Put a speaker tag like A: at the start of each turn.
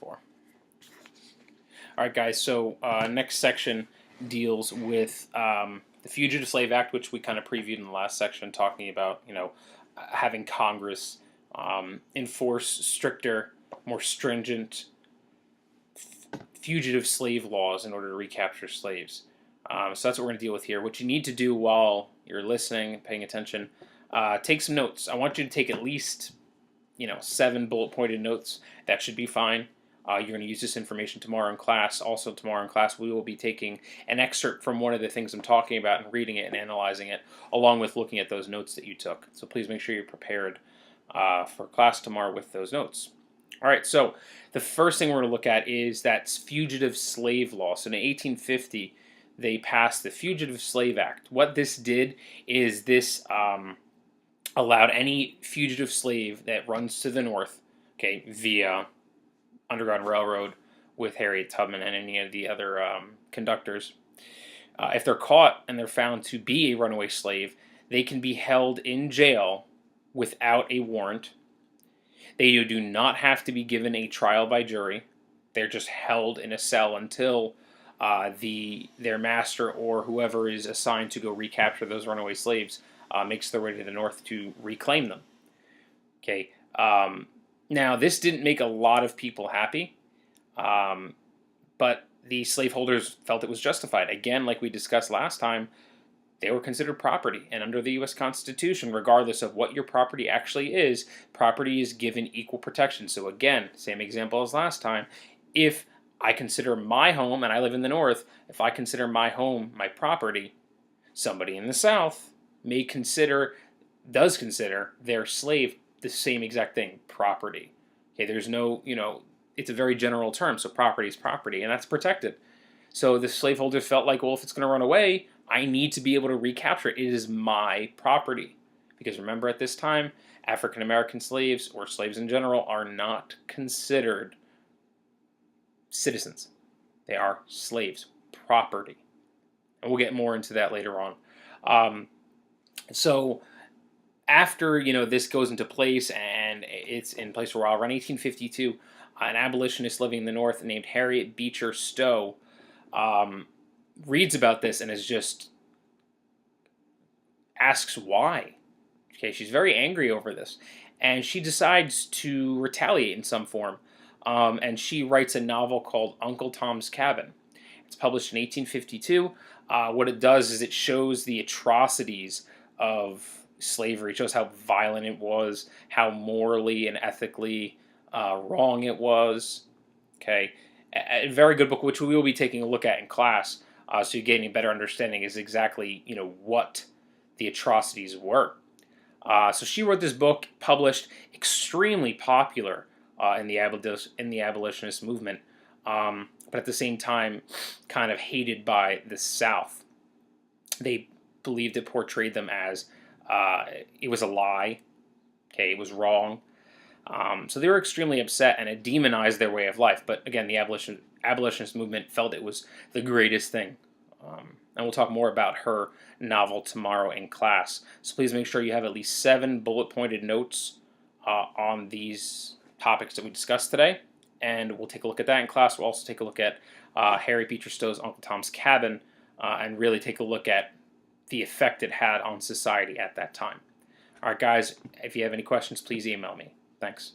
A: for. All right, guys, so next section deals with the Fugitive Slave Act, which we kind of previewed in the last section, talking about, having Congress enforce stricter, more stringent fugitive slave laws in order to recapture slaves. So that's what we're going to deal with here. What you need to do while you're listening, paying attention, take some notes. I want you to take at least 7 bullet-pointed notes. That should be fine. You're going to use this information tomorrow in class. Also tomorrow in class, we will be taking an excerpt from one of the things I'm talking about and reading it and analyzing it, along with looking at those notes that you took. So please make sure you're prepared for class tomorrow with those notes. All right, so the first thing we're going to look at is that fugitive slave law. So in 1850, they passed the Fugitive Slave Act. What this did is this allowed any fugitive slave that runs to the north, via Underground Railroad with Harriet Tubman and any of the other conductors, if they're caught and they're found to be a runaway slave, they can be held in jail without a warrant. They do not have to be given a trial by jury. They're just held in a cell until their master or whoever is assigned to go recapture those runaway slaves makes their way to the north to reclaim them. Now, this didn't make a lot of people happy, but the slaveholders felt it was justified. Again, like we discussed last time, they were considered property. And under the U.S. Constitution, regardless of what your property actually is, property is given equal protection. So again, same example as last time. If I consider my home, and I live in the North, if I consider my home my property, somebody in the South does consider their slave the same exact thing, property. There's no, it's a very general term, so property is property, and that's protected. So the slaveholders felt like, well, if it's going to run away, I need to be able to recapture it. It is my property. Because remember, at this time, African-American slaves, or slaves in general, are not considered citizens. They are slaves, property. And we'll get more into that later on. So after this goes into place, and it's in place for a while, around 1852, an abolitionist living in the North named Harriet Beecher Stowe reads about this and asks why. She's very angry over this, and she decides to retaliate in some form, and she writes a novel called Uncle Tom's Cabin. It's published in 1852. What it does is it shows the atrocities of slavery. It shows how violent it was, how morally and ethically wrong it was. A very good book, which we will be taking a look at in class, so you're getting a better understanding is exactly what the atrocities were. So she wrote this book, published, extremely popular in the abolitionist movement, but at the same time kind of hated by the South. They believed it portrayed them as it was a lie, it was wrong. So they were extremely upset, and it demonized their way of life. But again, the abolitionist movement felt it was the greatest thing. And we'll talk more about her novel tomorrow in class. So please make sure you have at least 7 bullet-pointed notes on these topics that we discussed today. And we'll take a look at that in class. We'll also take a look at Harriet Beecher Stowe's Uncle Tom's Cabin and really take a look at the effect it had on society at that time. All right, guys, if you have any questions, please email me. Thanks.